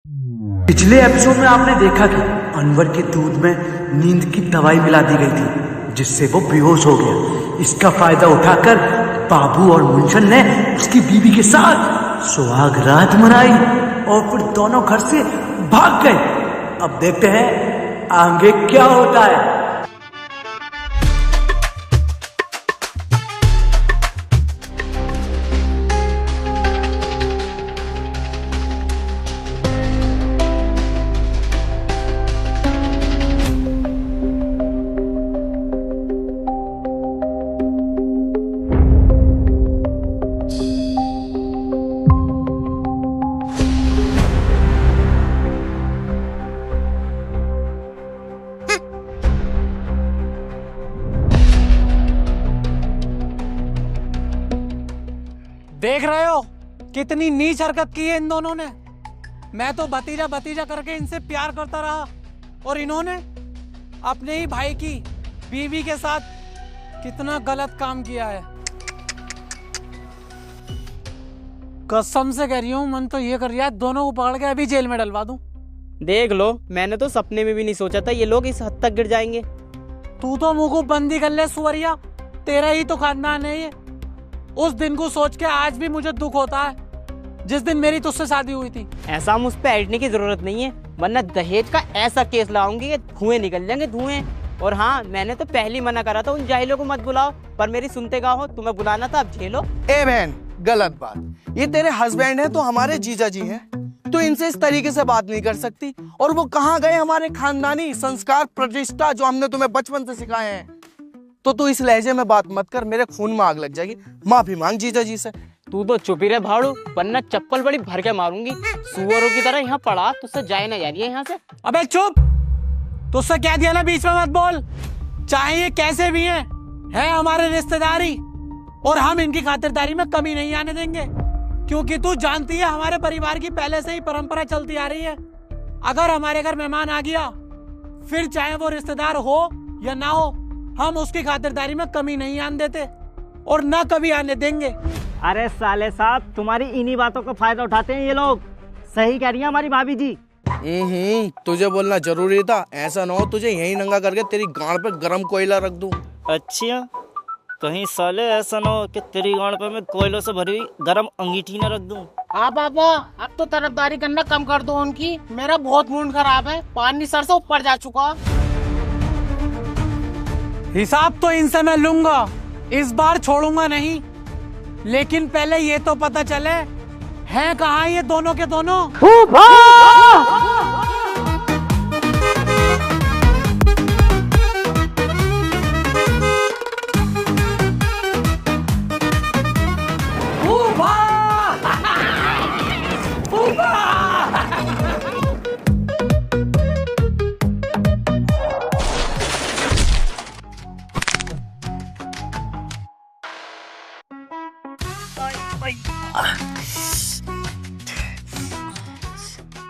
पिछले एपिसोड में आपने देखा कि अनवर के दूध में नींद की दवाई मिला दी गई थी, जिससे वो बेहोश हो गया। इसका फायदा उठाकर बाबू और मुंशन ने उसकी बीवी के साथ सुहाग रात मनाई और फिर दोनों घर से भाग गए। अब देखते हैं आगे क्या होता है। देख रहे हो कितनी नीच हरकत की है इन दोनों ने। मैं तो भतीजा भतीजा करके इनसे प्यार करता रहा और इन्होंने अपने ही भाई की बीवी के साथ कितना गलत काम किया है। कसम से कह रही हूँ, मन तो ये कर रहा है दोनों को पकड़ के अभी जेल में डलवा दूं। देख लो, मैंने तो सपने में भी नहीं सोचा था ये लोग इस हद तक गिर जाएंगे। तू तो मुंह को बंदी कर ले सुवरिया, तेरा ही तो खानदान है ये। उस दिन को सोच के आज भी मुझे दुख होता है जिस दिन मेरी तुझसे शादी हुई थी। ऐसा मुझ पे ऐडने की जरूरत नहीं है, वरना दहेज का ऐसा केस लाऊंगी कि धुएं निकल जाएंगे धुएं। और हाँ, मैंने तो पहले ही मना करा था उन जाहिलों को मत बुलाओ, पर मेरी सुनते का हो, तुम्हें बुलाना था, अब झेलो। ए बहन, गलत बात। ये तेरे हस्बैंड हैं तो हमारे जीजा जी हैं, तो इनसे इस तरीके से बात नहीं कर सकती। और वो कहाँ गए हमारे खानदानी संस्कार प्रतिष्ठा जो हमने तुम्हें बचपन से सिखाए हैं। तो तू इस लहजे में बात मत कर, मेरे खून में आग लग जाएगी। माफी मांग जीजा जी से। तू तो चुप ही रहे भाड़ू, वरना चप्पल बड़ी भर के मारूंगी। सुअरों की तरह यहाँ पड़ा, तुझसे जाए ना जा रही है यहाँ से। अबे चुप, तुझसे कह दिया ना बीच में मत बोल। चाहे ये कैसे भी हैं, है हमारे रिश्तेदारी और हम इनकी खातिरदारी में कमी नहीं आने देंगे, क्योंकि तू जानती है हमारे परिवार की पहले से ही परंपरा चलती आ रही है। अगर हमारे घर मेहमान आ गया, फिर चाहे वो रिश्तेदार हो या ना हो, हम उसकी खातिरदारी में कमी नहीं आने देते और ना कभी आने देंगे। अरे साले साहब, तुम्हारी इन्हीं बातों का फायदा उठाते हैं ये लोग। सही कह रही है हमारी भाभी जी। तुझे बोलना जरूरी था। ऐसा ना हो तुझे यही नंगा करके तेरी गांड पे गरम कोयला रख दूं। अच्छा, कहीं साले ऐसा ना हो कि तेरी गांड पे मैं कोयलों से भरी हुई गरम अंगीठी न रख दूं। हाँ पापा, अब तो तरफदारी करना कम कर दो उनकी। मेरा बहुत मूड खराब है, पानी सर से ऊपर जा चुका। हिसाब तो इनसे मैं लूंगा, इस बार छोड़ूंगा नहीं। लेकिन पहले ये तो पता चले हैं कहाँ ये दोनों के दोनों।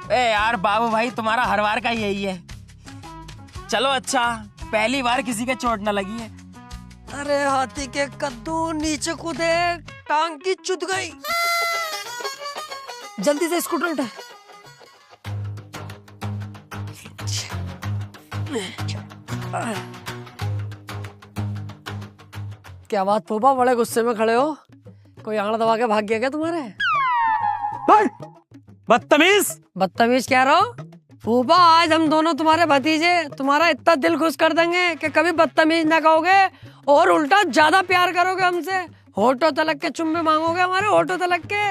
ए यार बाबू भाई, तुम्हारा हर बार का यही है। चलो अच्छा, पहली बार किसी के चोट न लगी है। अरे हाथी के कद्दू, नीचे कूदे, टांग की चुद गई। जल्दी से स्कूटर उठा। क्या बात फूफा, बड़े गुस्से में खड़े हो? कोई आंगड़ा दबा के भाग गया क्या तुम्हारे? बदतमीज। बदतमीज कह रहा हो? फूफा, आज हम दोनों तुम्हारे भतीजे तुम्हारा इतना दिल खुश कर देंगे कि कभी बदतमीज ना कहोगे और उल्टा ज्यादा प्यार करोगे हमसे। होठों तलक के चुम्बे मांगोगे हमारे, होठों तलक के।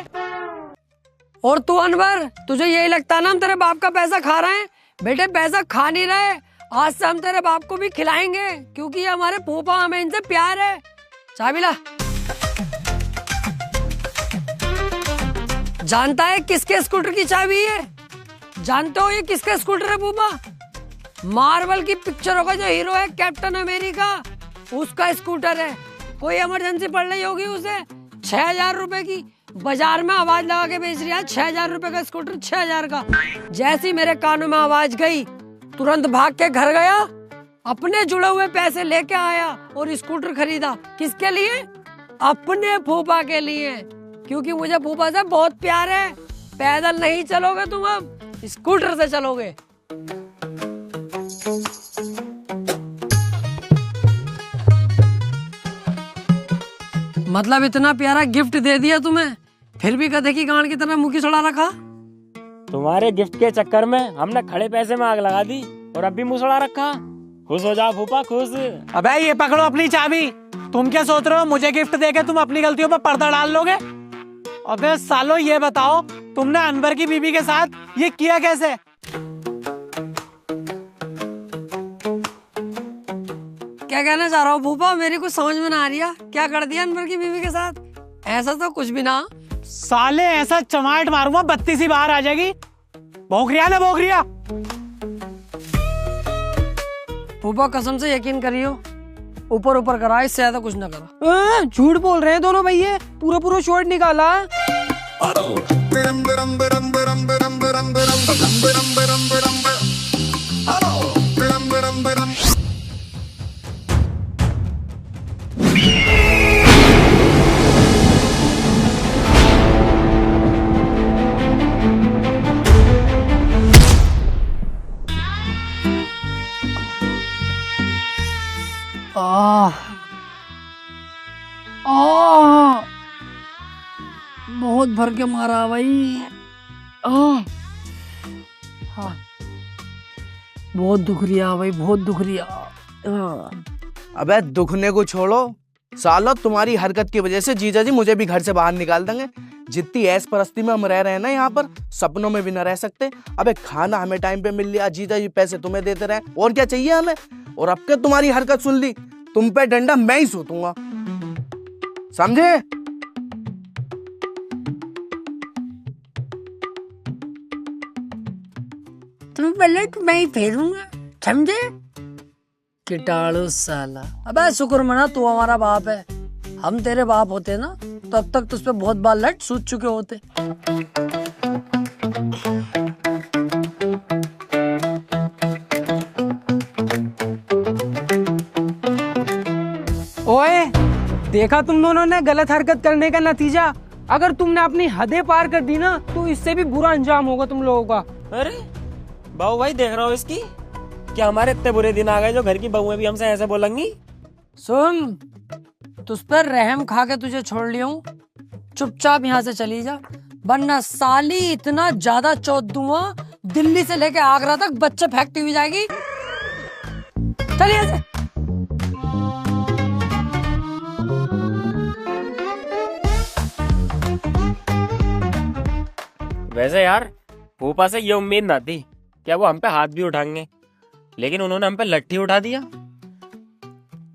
और तू अनवर, तुझे यही लगता है ना हम तेरे बाप का पैसा खा रहे हैं? बेटे, पैसा खा नहीं रहे। आज से हम तेरे बाप को भी खिलाएंगे, क्योंकि ये हमारे फूफा, हमें इनसे प्यार है। चाबी ला। जानता है किसके स्कूटर की चाबी है? जानते हो ये किसका स्कूटर है फूफा? मार्वल की पिक्चरों का जो हीरो है कैप्टन अमेरिका, उसका स्कूटर है। कोई इमरजेंसी पड़ रही होगी उसे, 6000 रुपए की बाजार में आवाज लगा के बेच रहा है। 6000 रुपए का स्कूटर, 6000 का। जैसी मेरे कानों में आवाज गई, तुरंत भाग के घर गया, अपने जुड़े हुए पैसे लेके आया और स्कूटर खरीदा। किसके लिए? अपने फूफा के लिए, क्योंकि मुझे फूफा से बहुत प्यार है। पैदल नहीं चलोगे तुम अब, स्कूटर से चलोगे? मतलब इतना प्यारा गिफ्ट दे दिया तुम्हें, फिर भी गधे की गांड की तरह मुंह की सड़ा रखा। तुम्हारे गिफ्ट के चक्कर में हमने खड़े पैसे में आग लगा दी और अब भी मुसड़ा रखा। खुश हो जाओ फूफा, खुश। अबे ये पकड़ो अपनी चाबी। तुम क्या सोच रहे हो मुझे गिफ्ट देके तुम अपनी गलतियों पर पर्दा डाल लोगे? अबे सालो ये बताओ तुमने अनवर की बीबी के साथ ये किया कैसे? क्या कहना चाह रहा हो फूफा? मेरी कुछ समझ में ना आ रही है। क्या कर दिया अनवर की बीवी के साथ? ऐसा तो कुछ भी ना। साले ऐसा चमाट मारूंगा बत्ती सी बाहर आ जाएगी। भोगरिया ना भोगरिया। फूफा कसम से यकीन करियो, ऊपर ऊपर करा, इससे ज्यादा कुछ ना करा। झूठ बोल रहे हैं दोनों भैया, पूरा पूरा शॉट निकाला। बहुत भर के मारा भाई। बहुत दुख रिया भाई, बहुत दुख रिया। अबे दुखने को छोड़ो सालो, तुम्हारी हरकत की वजह से जीजा जी मुझे भी घर से बाहर निकाल देंगे। जितनी ऐश परस्ती में हम रह रहे हैं ना यहाँ पर, सपनों में भी न रह सकते। अबे खाना हमें टाइम पे मिल लिया, जीजा जी पैसे तुम्हें देते रहे, और क्या चाहिए हमें? और अब के तुम्हारी हरकत सुन ली, तुम पे डंडा मैं ही सूतूंगा, समझे? तुम पहले मैं ही फेरूंगा, समझे? कीटाणु साला। अबे शुक्र मना तू हमारा बाप है। हम तेरे बाप होते ना तो अब तक तुझ पे बहुत बार लट सूझ चुके होते। ओए, देखा तुम दोनों ने गलत हरकत करने का नतीजा। अगर तुमने अपनी हदें पार कर दी ना तो इससे भी बुरा अंजाम होगा तुम लोगों का। अरे बाबू भाई, देख रहा हो इसकी? क्या हमारे इतने बुरे दिन आ गए जो घर की बहुएं भी हमसे ऐसे बोलेंगी? सुन, तुझ पर रहम खा के तुझे छोड़ लिया हूँ, चुपचाप यहाँ से चली जा, वरना साली इतना ज्यादा चौथ दूंगा, दिल्ली से लेके आगरा तक बच्चे फेंकती हुई जाएगी। चलिए यहाँ से। वैसे यार फूफा से ये उम्मीद ना थी क्या वो हम पे हाथ भी उठाएंगे, लेकिन उन्होंने हम पे लट्ठी उठा दिया।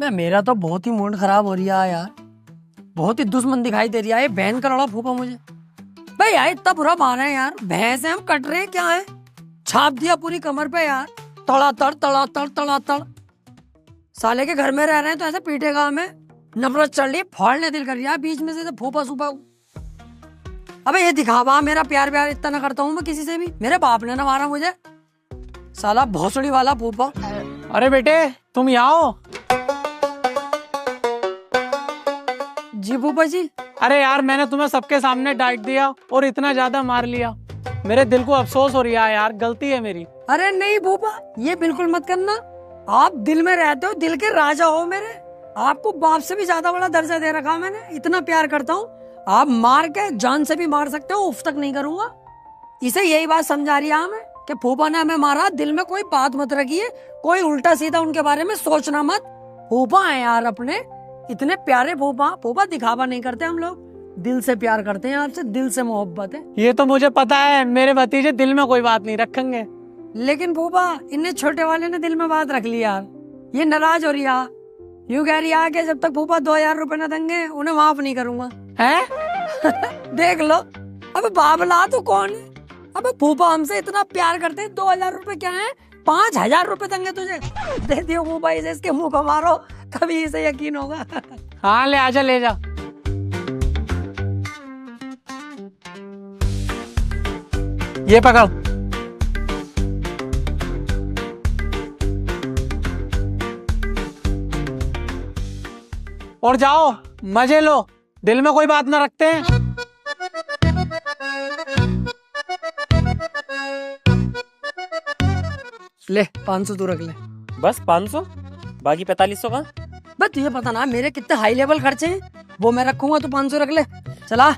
मैं मेरा तो बहुत ही मूड खराब हो रहा है यार, बहुत ही दुश्मन दिखाई दे रही है ये बहन का लड़ा फूफा मुझे। भाई यार इतना बुरा मारा है यार, भैंस है हम कट रहे हैं क्या है? छाप दिया पूरी कमर पे यार, तड़ातड़ तड़ातड़ तड़ातड़। साले के घर में रह रहे हैं तो ऐसे पीटेगा हमें, नफरत चढ़ रही, फाड़ने दिल कर रहा है बीच में से फूफा सूफा। अबे ये दिखावा, मेरा प्यार प्यार इतना ना करता हूँ मैं किसी से भी, मेरे बाप ने ना मारा मुझे, साला भोसड़ी वाला फूफा। अरे बेटे तुम यहाँ हो? जी फूफा जी। अरे यार मैंने तुम्हें सबके सामने डांट दिया और इतना ज्यादा मार लिया, मेरे दिल को अफसोस हो रहा है यार, गलती है मेरी। अरे नहीं फूफा, ये बिल्कुल मत करना, आप दिल में रहते हो, दिल के राजा हो मेरे, आपको बाप से भी ज्यादा बड़ा दर्जा दे रखा मैंने, इतना प्यार करता हूँ। आप मार के जान से भी मार सकते हो, उफ तक नहीं करूंगा। इसे यही बात समझा रही है हमें कि फूफा ने हमें मारा, दिल में कोई बात मत रखिए, कोई उल्टा सीधा उनके बारे में सोचना मत। फूफा है यार अपने, इतने प्यारे फूफा। फूफा दिखावा नहीं करते हम लोग, दिल से प्यार करते हैं आपसे, दिल से मोहब्बत है। ये तो मुझे पता है, मेरे भतीजे दिल में कोई बात नहीं रखेंगे। लेकिन फूफा इन्हें छोटे वाले ने दिल में बात रख ली यार, ये नाराज हो रही है, यूं कह रही है कि जब तक फूफा 2000 रुपए न देंगे उन्हें माफ नहीं करूंगा। हैं? देख लो, अबे बाबला तो कौन है? अबे फूफा हमसे इतना प्यार करते हैं, 2000 रुपए क्या है, 5000 रुपए देंगे तुझे, दे दियो फूफा, इसे इसके मुंह को मारो तभी इसे यकीन होगा। हाँ ले आजा, ले जा। ये पकड़। और जाओ मजे लो, दिल में कोई बात ना रखते हैं। ले 500 तू रख ले। बस 500? बाकी 4500 का? बस तुझे पता ना मेरे कितने हाई लेवल खर्चे हैं, वो मैं रखूंगा, तू 500 रख ले। चला।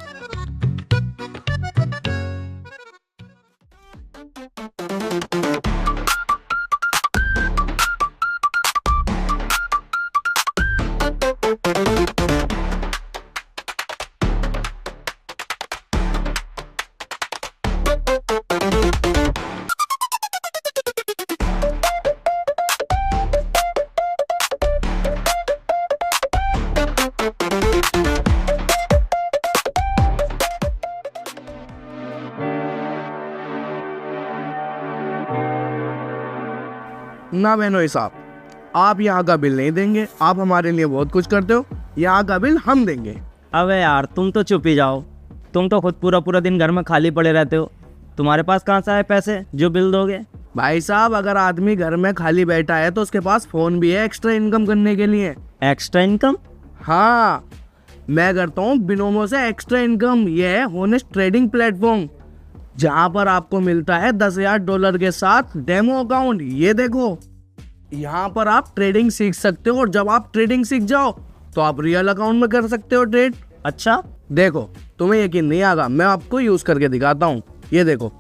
ना बहनों साहब, आप यहाँ का बिल नहीं देंगे। आप हमारे लिए बहुत कुछ करते हो, यहाँ का बिल हम देंगे। अबे यार तुम तो चुप ही जाओ। तुम तो खुद पूरा पूरा दिन घर में खाली पड़े रहते हो। तुम्हारे पास कहाँ से आए पैसे जो बिल दोगे? भाई साहब, अगर आदमी घर में खाली बैठा है तो उसके पास फोन भी है एक्स्ट्रा इनकम करने के लिए। Extra income? हाँ, मैं करता हूँ बिनोमो से एक्स्ट्रा इनकम। ये है होनेस्ट ट्रेडिंग प्लेटफॉर्म, जहाँ पर आपको मिलता है $10,000 के साथ डेमो अकाउंट। ये देखो, यहाँ पर आप ट्रेडिंग सीख सकते हो, और जब आप ट्रेडिंग सीख जाओ तो आप रियल अकाउंट में कर सकते हो ट्रेड। अच्छा, देखो तुम्हें यकीन नहीं आएगा, मैं आपको यूज करके दिखाता हूँ। ये देखो,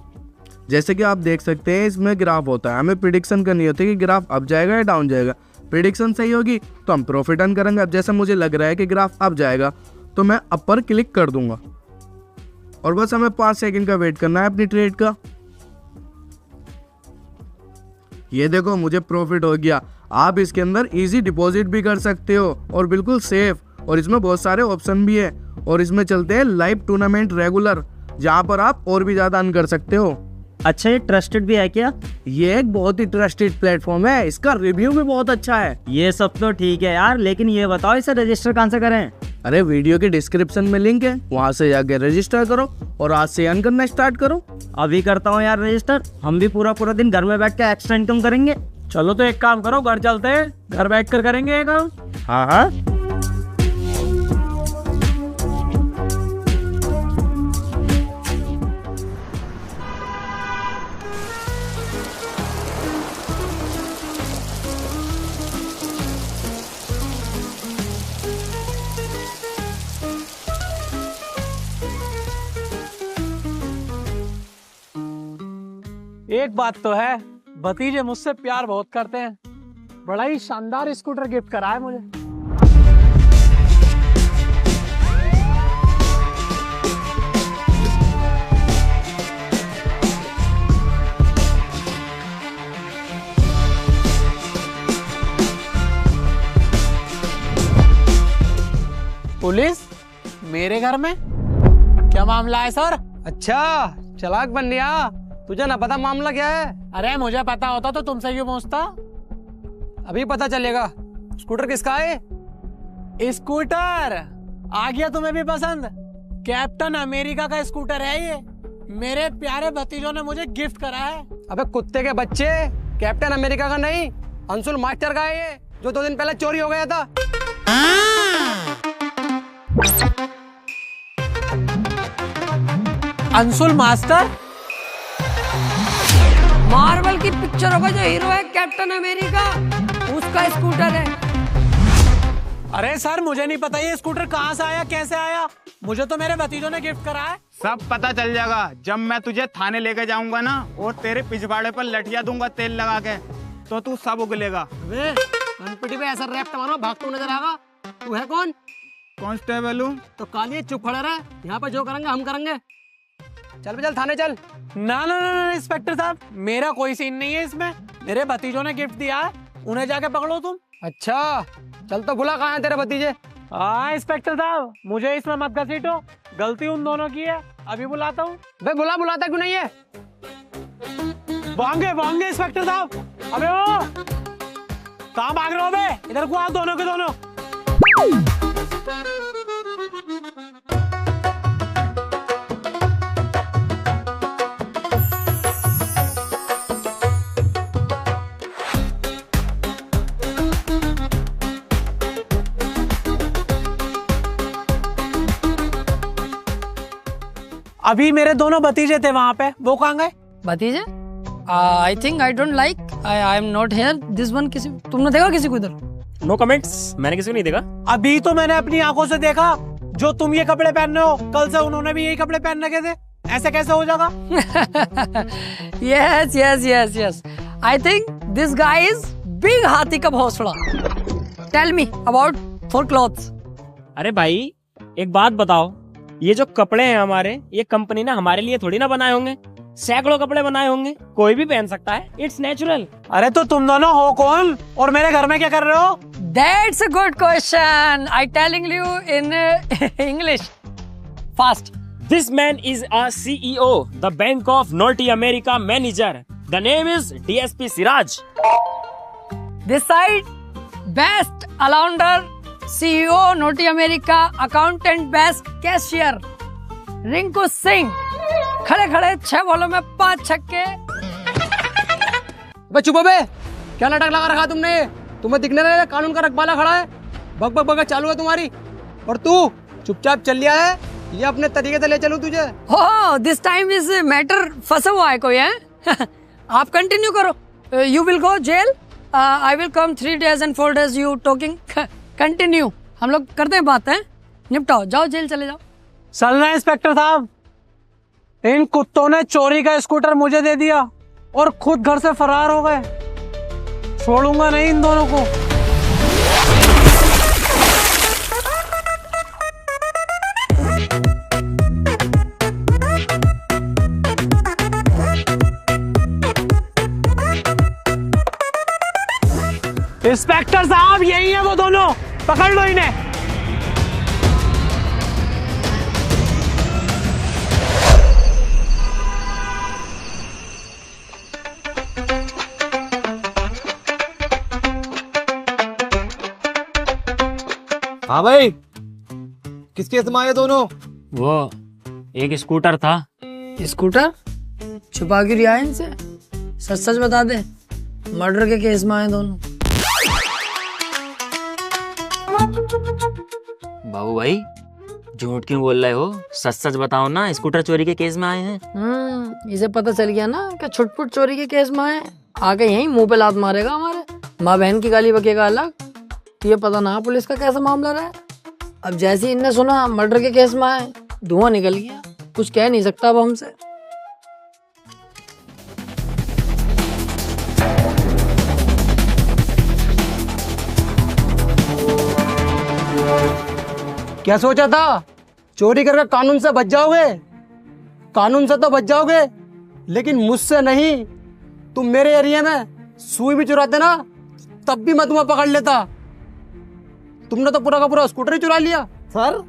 जैसे कि आप देख सकते हैं इसमें ग्राफ होता है। हमें प्रिडिक्शन करनी होती है कि ग्राफ अप जाएगा या डाउन जाएगा। प्रिडिक्शन सही होगी तो हम प्रॉफिट अर्न करेंगे। अब जैसे मुझे लग रहा है कि ग्राफ अप जाएगा तो मैं अप पर क्लिक कर दूंगा, और बस हमें 5 सेकंड का वेट करना है अपनी ट्रेड का। ये देखो, मुझे प्रॉफिट हो गया। आप इसके अंदर इजी डिपॉजिट भी कर सकते हो और बिल्कुल सेफ, और इसमें बहुत सारे ऑप्शन भी है। और इसमें चलते हैं लाइव टूर्नामेंट रेगुलर, जहाँ पर आप और भी ज्यादा अर्न कर सकते हो। अच्छा, ये ट्रस्टेड भी है क्या? ये एक बहुत ही ट्रस्टेड प्लेटफॉर्म है, इसका रिव्यू भी बहुत अच्छा है। ये सब तो ठीक है यार, लेकिन ये बताओ इसे रजिस्टर कहाँ से करें? अरे वीडियो के डिस्क्रिप्शन में लिंक है, वहाँ से जाके रजिस्टर करो और आज से अर्न करना स्टार्ट करो। अभी करता हूँ यार रजिस्टर। हम भी पूरा पूरा दिन घर में बैठ के एक्स्ट्रा इनकम करेंगे। चलो तो एक काम करो, घर चलते हैं, घर बैठ कर करेंगे ये काम। हाँ हाँ। एक बात तो है, भतीजे मुझसे प्यार बहुत करते हैं। बड़ा ही शानदार स्कूटर गिफ्ट करा है मुझे। पुलिस मेरे घर में? क्या मामला है सर? अच्छा, चालाक बन गया। तुझे ना पता मामला क्या है? अरे मुझे पता होता तो तुमसे क्यों पूछता? अभी पता चलेगा। स्कूटर किसका है? स्कूटर आ गया तुम्हें भी पसंद? कैप्टन अमेरिका का स्कूटर है ये। मेरे प्यारे भतीजों ने मुझे गिफ्ट करा है। अबे कुत्ते के बच्चे, कैप्टन अमेरिका का नहीं, अंशुल मास्टर का है ये, जो 2 दिन पहले चोरी हो गया था। अंशुल मास्टर? मार्वल की पिक्चरों का जो हीरो है कैप्टन अमेरिका, उसका स्कूटर है। अरे सर, मुझे नहीं पता ये स्कूटर कहाँ से आया, कैसे आया। मुझे तो मेरे भतीजों ने गिफ्ट करा है। सब पता चल जाएगा जब मैं तुझे थाने लेके जाऊंगा ना, और तेरे पिछवाड़े पर लठिया दूंगा तेल लगा के, तो तू सब उगलेगा। वे कनपटी पे ऐसा रैप मारो, भागता नजर आएगा। तू है कौन? कांस्टेबल हूँ। तो काली चुप खड़े रहे, यहाँ पे जो करेंगे हम करेंगे। चल चल थाने चल। ना ना ना इंस्पेक्टर साहब, मेरा कोई सीन नहीं है इसमें। मेरे भतीजों ने गिफ्ट दिया है, उन्हें जाके पकड़ो तुम। अच्छा चल, तो बुला कहाँ है तेरे भतीजे? हाँ इंस्पेक्टर साहब, मुझे इसमें मत घसीटो, गलती उन दोनों की है। अभी बुलाता हूँ। बे बुलाता क्यों नहीं है? भागेंगे इंस्पेक्टर साहब। अबे ओ, कहाँ भाग रहे हो बे? इधर को आओ दोनों के दोनों। अभी मेरे दोनों भतीजे थे वहां पे, वो कहाँ गए? भतीजे? I think I don't like I am not here. This one किसी तुमने देखा किसी को इधर? नो कमेंट्स, मैंने किसी को नहीं देखा। अभी तो मैंने अपनी आंखों से देखा, जो तुम ये कपड़े पहन रहे हो कल से उन्होंने भी यही कपड़े पहन रखे थे। ऐसे कैसे हो जाएगा? Yes yes yes yes, I think this guy is big हाथी का भौसड़ा। Tell me about for clothes. अरे भाई एक बात बताओ, ये जो कपड़े हैं हमारे, ये कंपनी ने हमारे लिए थोड़ी ना बनाए होंगे। सैकड़ों कपड़े बनाए होंगे, कोई भी पहन सकता है। It's natural. अरे तो तुम दोनों हो कौन और मेरे घर में क्या कर रहे हो? That's a good question. I telling you in English. Fast. This man is a CEO, the Bank of North America manager. The name is DSP Siraj. This side, best allrounder, CEO, North America, accountant, best cashier, Rinku Singh. खड़े खड़े 6 बॉलों में 5 छक्के। बे चुप बे, क्या नाटक लगा रखा तुमने? तुम्हें दिखने रहा है कानून का रखवाला खड़ा है, बक बक बक चालू है तुम्हारी। और तू चुपचाप चल लिया है, ये अपने तरीके से ले चलूं तुझे? हो दिस टाइम इज मैटर फंसा हुआ है कोई है। आप कंटिन्यू करो। You will go jail, I will come 3 days and 4 days। You talking continue. हम लोग करते हैं बात है, निपटाओ, जाओ जेल चले जाओ। चलना इंस्पेक्टर साहब, इन कुत्तों ने चोरी का स्कूटर मुझे दे दिया और खुद घर से फरार हो गए। छोड़ूंगा नहीं इन दोनों को। इंस्पेक्टर साहब यही है वो दोनों, पकड़ लो इन्हें। हाँ भाई, किस केस में आए दोनों? वो एक स्कूटर था। स्कूटर छुपा के रिया इनसे, सच सच बता दे, मर्डर के केस में आए दोनों। बाबू भाई झूठ क्यों बोल रहे हो? सच सच बताओ ना, स्कूटर चोरी के केस में आए हैं। इसे पता चल गया ना कि छुटपुट चोरी के केस में आए, आके यहीं मुंह पे लात मारेगा हमारे, माँ बहन की गाली बकेगा अलग। ये पता ना पुलिस का कैसा मामला रहा है। अब जैसे इनने सुना मर्डर के केस में आए, धुआं निकल गया, कुछ कह नहीं सकता अब हमसे। क्या सोचा था? चोरी करके कानून से बच जाओगे? कानून से तो बच जाओगे, लेकिन मुझसे नहीं। तुम मेरे एरिया में सुई भी चुराते ना, तब भी मैं तुम्हें पकड़ लेता। तुमने तो पूरा का पूरा स्कूटर ही चुरा लिया। सर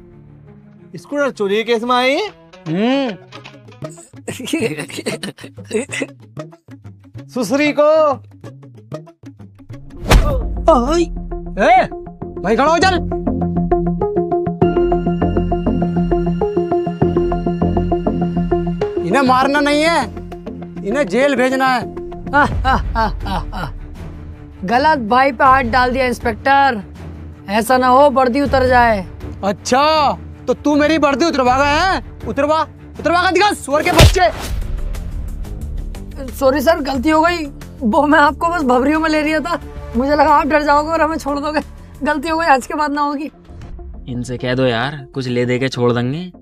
स्कूटर चोरी के केस में आए हैं? सुसरी को भाई खड़ा हो चल। इन्हें मारना नहीं है, इन्हें जेल भेजना है। गलत भाई पे हाथ डाल दिया इंस्पेक्टर, ऐसा ना हो वर्दी उतर जाए। अच्छा तो तू मेरी वर्दी उतरवा गया है? उतरवा का दिखा, सुअर के बच्चे। सॉरी सर, गलती हो गई। वो मैं आपको बस भवरियों में ले रहा था, मुझे लगा आप डर जाओगे और हमें छोड़ दोगे। गलती हो गई, आज के बाद ना होगी। इनसे कह दो यार, कुछ ले दे के छोड़ देंगे।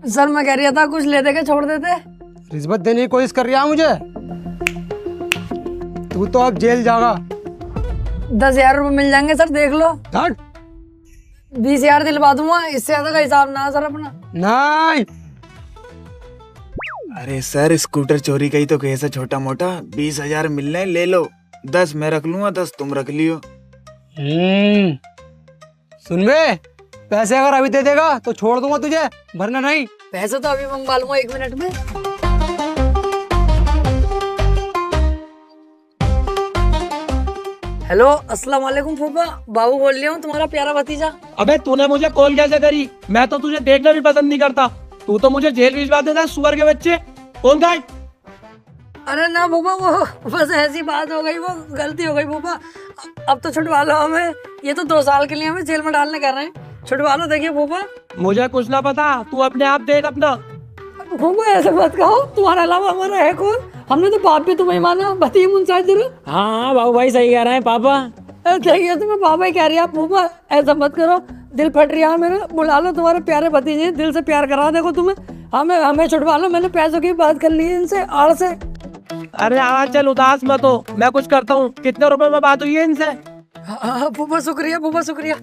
सर मैं कह रहा था कुछ ले दे के छोड़ देते। रिश्वत देने की कोशिश कर रहा है मुझे। तू तो अब जेल जाएगा। 10,000 रुपए मिल जाएंगे सर, देख लो। 20,000 दिलवा दूंगा, इससे ज्यादा का हिसाब ना सर अपना। नहीं अरे सर, स्कूटर चोरी का ही तो केस है छोटा मोटा। 20,000 मिलने, ले लो। 10 मैं रख लूंगा, 10 तुम रख लियो। सुन बे, पैसे अगर अभी दे देगा तो छोड़ दूंगा तुझे, वरना नहीं। पैसे तो अभी मंगवा लूंगा 1 मिनट में। हेलो अस्सलाम वालेकुम फूफा, बाबू बोल रही हूँ, तुम्हारा प्यारा भतीजा। अबे तूने मुझे कॉल कैसे करी? मैं तो तुझे देखना भी पसंद नहीं करता, तू तो मुझे जेल भिजवा देता है, सुअर के बच्चे। कौन था? अरे ना फूफा, वो बस ऐसी बात हो गई, वो गलती हो गई फूफा। अब तो छुटवा लो हमें, ये तो 2 साल के लिए हमें जेल में डालने कर रहे हैं। छुटवा लो, देखिए फूफा। मुझे कुछ ना पता, तू अपने आप देख अपना। फूफा ऐसे मत कहो, तुम्हारे अलावा हमारा है कौन? हमने तो बाप भी तुम्हें माना, बताइए मुंशा जरूर। हाँ बाबू भाई सही कह रहे हैं पापा। देखिए तुम्हें पापा ही कह रही है, फूफा ऐसा मत करो, दिल फट रहा है मेरा। बुला लो तुम्हारे प्यारे भतीजे, दिल से प्यार करा देखो तुम्हें। हमें छुड़वा लो, मैंने पैसों की बात कर ली है इनसे आड़ से। अरे हाँ चल उदास मत हो, मैं कुछ करता हूँ। कितने रुपए में बात हुई है इनसे? हाँ फूफा शुक्रिया, फूफा शुक्रिया।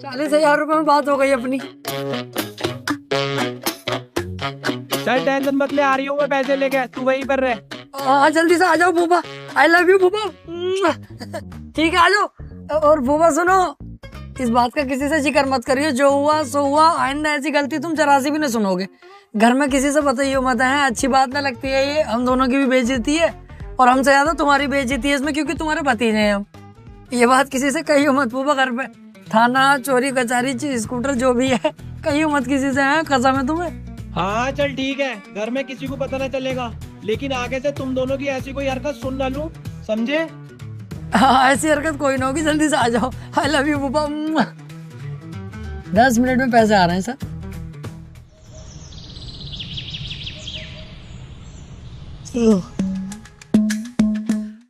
40,000 रुपए में बात हो गई अपनी। चल टेंशन मत ले, आ रही हूँ मैं पैसे लेके, तू वहीं पर रह। हाँ जल्दी से आ जाओ फूफा, आई लव यू फूफा। ठीक है आ जाओ। और फूफा सुनो, इस बात का किसी से जिक्र मत करियो, जो हुआ सो हुआ। आइंदा ऐसी गलती तुम जरा सी भी नहीं सुनोगे। घर में किसी से बताइयो मत, है अच्छी बात ना लगती है ये। हम दोनों की भी बेइज्जती है और हमसे ज्यादा तुम्हारी बेइज्जती है इसमें, क्योंकि तुम्हारे भतीजे हैं हम। ये बात किसी से कहियो मत फूफा। घर पे थाना, चोरी, कचहरी, स्कूटर जो भी है, कहियो मत किसी से, है कसम है तुम्हें। हाँ चल ठीक है, घर में किसी को पता ना चलेगा, लेकिन आगे से तुम दोनों की ऐसी कोई हरकत सुन ना लूं, समझे? हाँ ऐसी हरकत कोई ना होगी, जल्दी से आ जाओ। आई लव यू पापा। 10 मिनट में पैसे आ रहे हैं सर।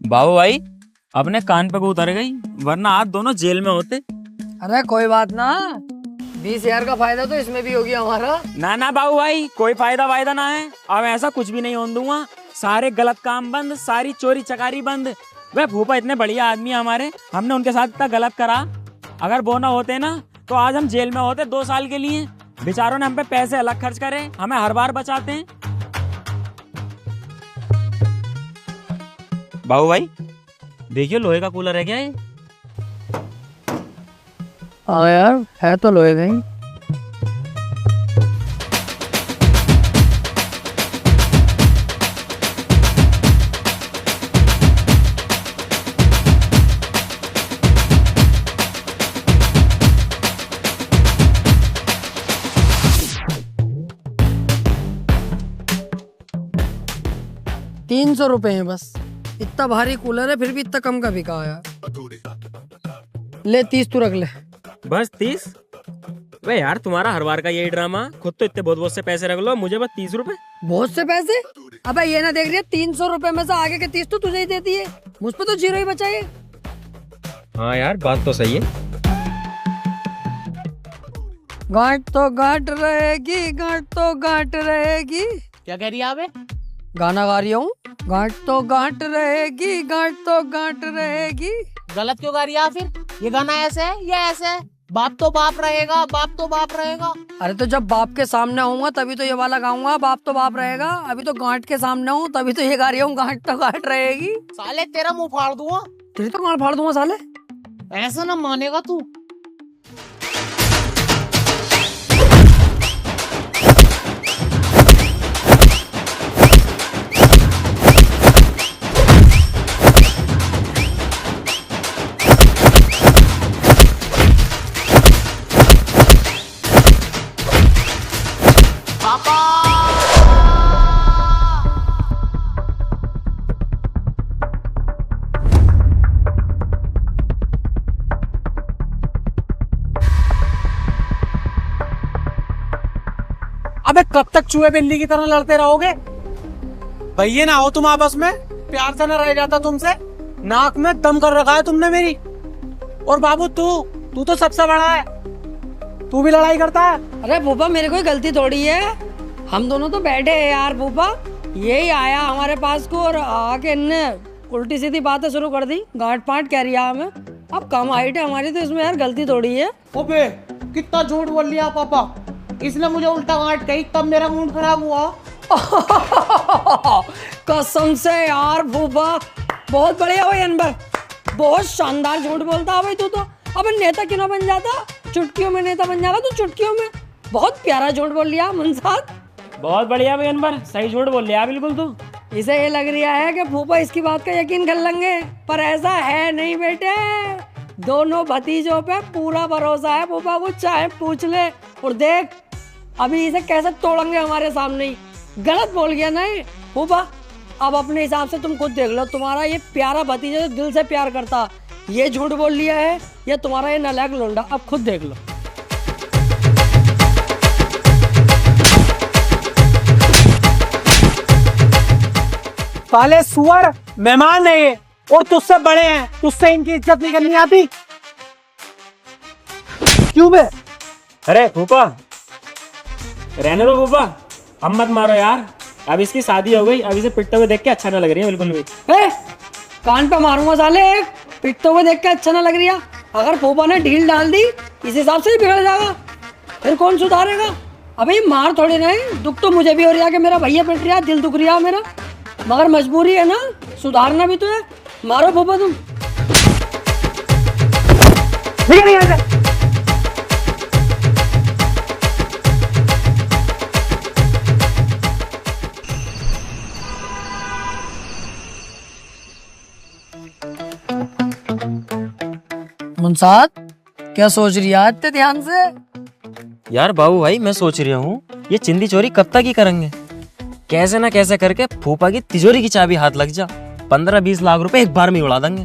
बाबू भाई अपने कान पे उतर गई, वरना आज दोनों जेल में होते। अरे कोई बात ना, 20,000 का फायदा तो इसमें भी हो गया हमारा। ना ना बाबू भाई, कोई फायदा ना है। अब ऐसा कुछ भी नहीं होने दूंगा। सारे गलत काम बंद, सारी चोरी चकारी बंद। वे फूफा इतने बढ़िया आदमी हमारे, हमने उनके साथ इतना गलत करा। अगर वो ना होते ना तो आज हम जेल में होते 2 साल के लिए। बेचारों ने हम पे पैसे अलग खर्च करे, हमें हर बार बचाते हैं। बाबू भाई देखिए लोहे का कूलर है क्या ये? हाँ यार है तो लोहे का ही। ₹300 है बस। इतना भारी कूलर है फिर भी इतना कम का बिका यार। ले 30 तू रख ले। बस 30? वे यार तुम्हारा हर बार का यही ड्रामा। खुद तो इतने बहुत से पैसे रख लो, मुझे बस 30 रुपए। बहुत से पैसे? अबे ये ना देख रही है, 300 रुपए में से आगे के 30 तो तुझे ही देती है, मुझ पे तो 0 ही बचा है। हाँ यार बात तो सही है। गांठ तो गांठ रहेगी, गांठ तो गांठ रहेगी। क्या कह रही है आप? गाना गा रही हूँ। गांठ तो गांठ रहेगी, गांठ तो गांठ रहेगी। गलत क्यों गा रही है फिर? ये गाना ऐसे है या ऐसे है? बाप तो बाप रहेगा, बाप तो बाप रहेगा। अरे तो जब बाप के सामने आऊंगा तभी तो ये वाला गाऊंगा, बाप तो बाप रहेगा। अभी तो गांठ के सामने हूँ तभी तो ये गा रही हूँ, गांठ तो गांठ रहेगी। साले तेरा मुंह फाड़ दूंगा। तेरी तो गांठ फाड़ दूंगा साले। ऐसा ना मानेगा तू। अबे कब तक चूहे बिल्ली की तरह लड़ते रहोगे? भैया ना हो तुम आपस में, प्यार से ना रह जाता तुमसे। नाक में दम कर रखा है तुमने मेरी। और बाबू तू तो सबसे बड़ा है, तू भी लड़ाई करता है। अरे फूफा मेरी कोई गलती थोड़ी है, हम दोनों तो बैठे हैं यार। फूफा यही आया हमारे पास को और आके इनने उल्टी सीधी बातें शुरू कर दी, गांठ पाट कह रिया हमें। अब कम हाइट है हमारी तो इसमें यार गलती थोड़ी है। ओबे कितना झूठ बोल लिया पापा, इसने मुझे उल्टा गांठ कही तब मेरा मूड खराब हुआ। कसम से यार फूफा बहुत बढ़िया भाई अनबर, बहुत शानदार झूठ बोलता है भाई तू तो। अब नेता क्यों ना बन जाता, चुटकियों में नेता बन जाता तू, चुटकियों में। बहुत प्यारा झूठ बोल लिया मुंसाद। बहुत बढ़िया भाई अनबर, सही झूठ बोल लिया बिल्कुल तू। इसे ये लग रहा है कि फूफा इसकी बात का यकीन कर लेंगे, पर ऐसा है नहीं बेटे। दोनों भतीजों पे पूरा भरोसा है फूफा को, चाहे पूछ ले। और देख अभी इसे कैसे तोड़ेंगे हमारे सामने ही। गलत बोल गया नहीं फूफा, अब अपने हिसाब से तुम खुद देख लो। तुम्हारा ये प्यारा भतीजा जो दिल से प्यार करता, ये झूठ बोल लिया है, या तुम्हारा ये नालायक लोंडा, अब खुद देख लो। साले सुअर, मेहमान है ये और तुझसे बड़े हैं, तुझसे इनकी इज्जत नहीं करनी आती? क्यों बे? अरे फूफा, रहने दो फूफा, अब मत मारो यार। अब इसकी शादी हो गई, अब इसे पिटते हुए देख के अच्छा ना लग रही है बिल्कुल भी। कान पे मारूंगा साले, पिटते हुए देख के अच्छा ना लग रही है। अगर फूफा ने ढील डाल दी इस हिसाब से ही बिगड़ जाएगा, फिर कौन सुधारेगा? अबे मार थोड़ी नहीं, दुख तो मुझे भी हो रहा है कि मेरा भैया पिट रहा, दिल दुख रहा मेरा, मगर मजबूरी है ना, सुधारना भी तो है। मारो फूफा तुम। निकल यहाँ से। मुंसाद, क्या सोच रही है इतने ध्यान से? यार बाबू भाई, मैं सोच रहा हूँ ये चिंदी चोरी कब तक ही करेंगे। कैसे ना कैसे करके फूफा की तिजोरी की चाबी हाथ लग जा, 15-20 लाख रुपए एक बार में उड़ा देंगे।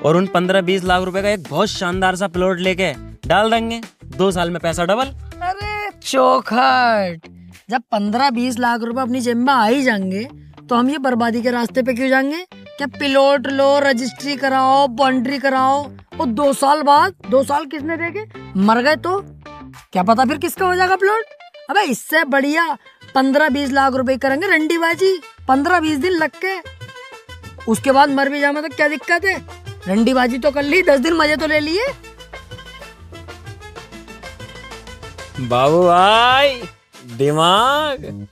और उन 15-20 लाख रुपए का एक बहुत शानदार सा प्लॉट लेके डाल देंगे, 2 साल में पैसा डबल। अरे चौखट, जब 15-20 लाख रुपए अपनी जेब में आ ही जाएंगे तो हम ये बर्बादी के रास्ते पे क्यों जाएंगे? क्या प्लॉट लो, रजिस्ट्री कराओ, बाउंड्री कराओ, और 2 साल बाद, 2 साल किसने देखे? मर गए तो क्या पता फिर किसका हो जाएगा प्लॉट। अबे इससे बढ़िया 15-20 लाख रुपए करेंगे रंडीबाजी, 15-20 दिन लग के, उसके बाद मर भी जाए तो क्या दिक्कत है? रंडीबाजी तो कर ली, 10 दिन मजे तो ले लिए। बाबू भाई दिमाग।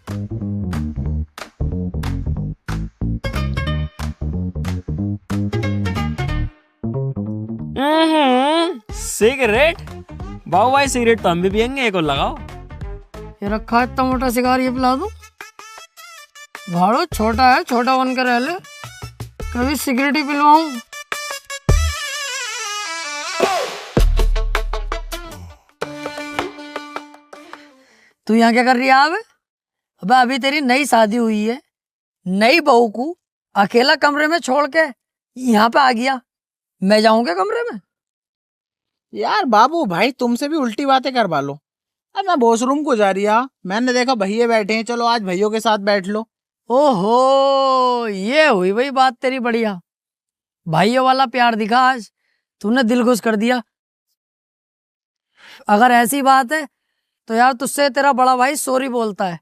सिगरेट? बाबू भाई सिगरेट तो हम भी पियेंगे, एक और लगाओ। ये रखा है इतना मोटा सिगार, ये पिला दो। भाड़ो छोटा है, छोटा बन कर रह ले, कभी सिगरेट ही पिलवाऊं। तू यहाँ क्या कर रही है अब? अबे अभी तेरी नई शादी हुई है, नई बहू को अकेला कमरे में छोड़ के यहाँ पे आ गया, मैं जाऊंगा कमरे में? यार बाबू भाई, तुमसे भी उल्टी बातें करवा लो। अब मैं वॉशरूम को जा रही, मैंने देखा भैया बैठे हैं, चलो आज भैयों के साथ बैठ लो। ओहो, ये हुई भाई बात तेरी बढ़िया। भाइयों वाला प्यार दिखा आज, तूने दिल खुश कर दिया। अगर ऐसी बात है तो यार तुझसे तेरा बड़ा भाई सॉरी बोलता है।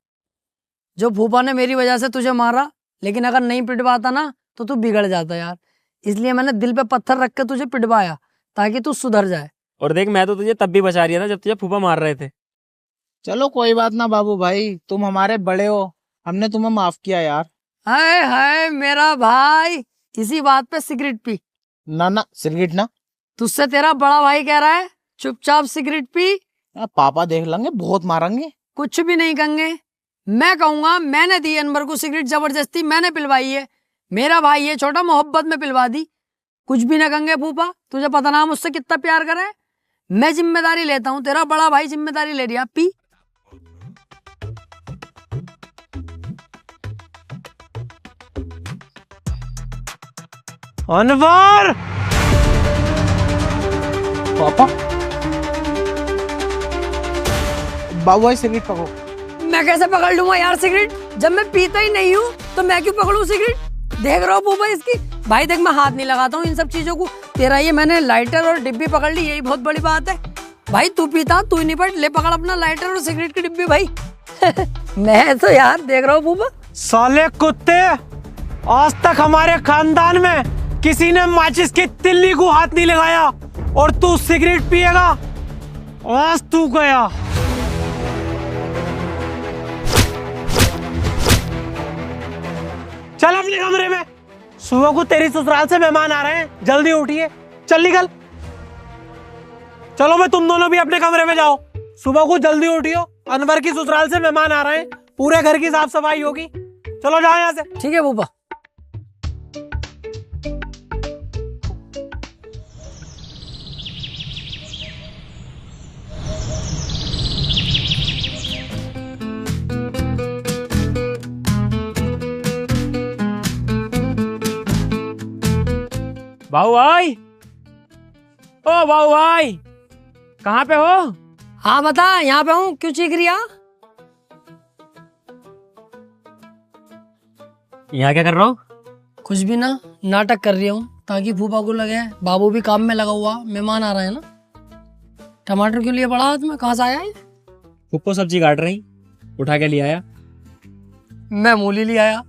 जो फूफा ने मेरी वजह से तुझे मारा, लेकिन अगर नहीं पिटवाता ना तो तू बिगड़ जाता यार, इसलिए मैंने दिल पे पत्थर रख के तुझे पिटवाया ताकि तू सुधर जाए। और देख, मैं तो तुझे तब भी बचा रही था जब तुझे फूफा मार रहे थे। चलो कोई बात ना बाबू भाई, तुम हमारे बड़े हो, हमने तुम्हें माफ किया यार। हाय हाय मेरा भाई, इसी बात पे सिगरेट पी। ना ना, सिगरेट ना। तुझसे तेरा बड़ा भाई कह रहा है चुपचाप सिगरेट पी। पापा देख लेंगे, बहुत मारेंगे। कुछ भी नहीं कहेंगे, मैं कहूंगा मैंने दी अनवर को सिगरेट, जबरदस्ती मैंने पिलवाई है, मेरा भाई है छोटा, मोहब्बत में पिलवा दी। कुछ भी ना कहेंगे फूफा, तुझे पता ना मुझसे कितना प्यार करे। मैं जिम्मेदारी लेता हूँ, तेरा बड़ा भाई जिम्मेदारी ले रही है। पी। अनवर! पापा, बाबू भाई सिगरेट पकड़ो। मैं कैसे पकड़ लूंगा यार सिगरेट, जब मैं पीता ही नहीं हूँ तो मैं क्यों पकड़ूं सिगरेट? देख रहा हूँ फूफा इसकी। भाई देख, मैं हाथ नहीं लगाता हूँ इन सब चीजों को। तेरा ये मैंने लाइटर और डिब्बी पकड़ ली, यही बहुत बड़ी बात है। भाई तू पीता, तू ही नहीं पड़, ले पकड़ अपना लाइटर और सिगरेट की डिब्बी भाई। मैं तो यार देख रहा हूँ फूफा। साले कुत्ते, आज तक हमारे खानदान में किसी ने माचिस की तिल्ली को हाथ नहीं लगाया और तू सिगरेट पिएगा? आज तू गया। चल अपने कमरे में, सुबह को तेरी ससुराल से मेहमान आ रहे हैं, जल्दी उठिए, चल निकल। चलो मैं, तुम दोनों भी अपने कमरे में जाओ, सुबह को जल्दी उठियो, अनवर की ससुराल से मेहमान आ रहे हैं, पूरे घर की साफ सफाई होगी। चलो जाओ यहाँ से। ठीक है फूफा। बाबू भाई, ओ बाबू भाई, कहाँ पे हो? हाँ बता, यहाँ पे हूँ, क्यों चीख रही है? यहाँ क्या कर रहा हो? कुछ भी ना, नाटक कर रही हूँ ताकि फूफा को लगे बाबू भी काम में लगा हुआ, मेहमान आ रहे हैं ना। टमाटर क्यों लिए पड़ा हाथ में, कहाँ से आया है? फुप्पो सब्जी काट रही, उठा के ले आया। मैं मूली ले आया।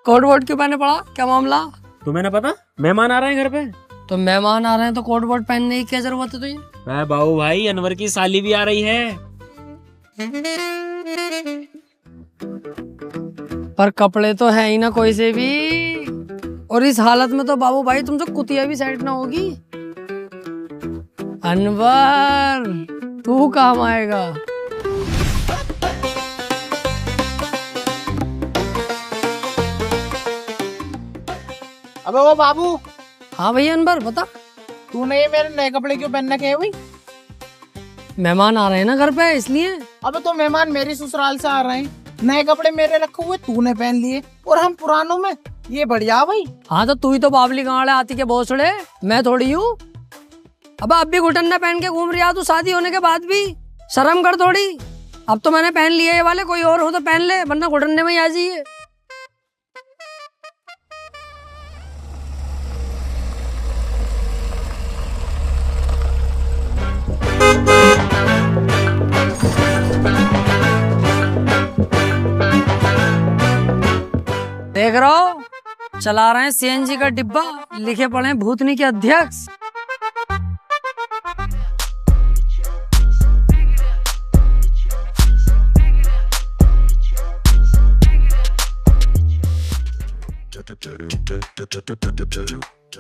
कोट वोट क्यों पहने पड़ा, क्या मामला? तुम्हें ना पता मेहमान आ रहे हैं घर पे? तो मेहमान आ रहे हैं तो कोट वोट पहनने की क्या जरूरत है तुझे? मैं बाबू भाई, अनवर की साली भी आ रही है। पर कपड़े तो है ही ना कोई से भी, और इस हालत में तो बाबू भाई तुमसे कुतिया भी सेट ना होगी। अनवर तू काम आएगा। अबे वो बाबू, हाँ भैया अनवर बता। तूने ये मेरे नए कपड़े क्यों पहन रखे हैं भाई? मेहमान आ रहे हैं ना घर पे, इसलिए। अबे तो मेहमान मेरी ससुराल से आ रहे हैं, नए कपड़े मेरे रखे हुए तूने पहन लिए और हम पुरानों में, ये बढ़िया भाई। हाँ तो तू ही तो बाबली गाँव आती के भोसड़े, मैं थोड़ी हूँ। अब भी घुटन्ना पहन के घूम रही तू शादी होने के बाद भी, शर्म कर थोड़ी। अब तो मैंने पहन लिए ये वाले, कोई और हो तो पहन ले, वरना घुटन्ने में ही आ जाइए। देख रहा हो, चला रहे हैं सीएनजी का डिब्बा, लिखे पड़े हैं भूतनी के अध्यक्ष।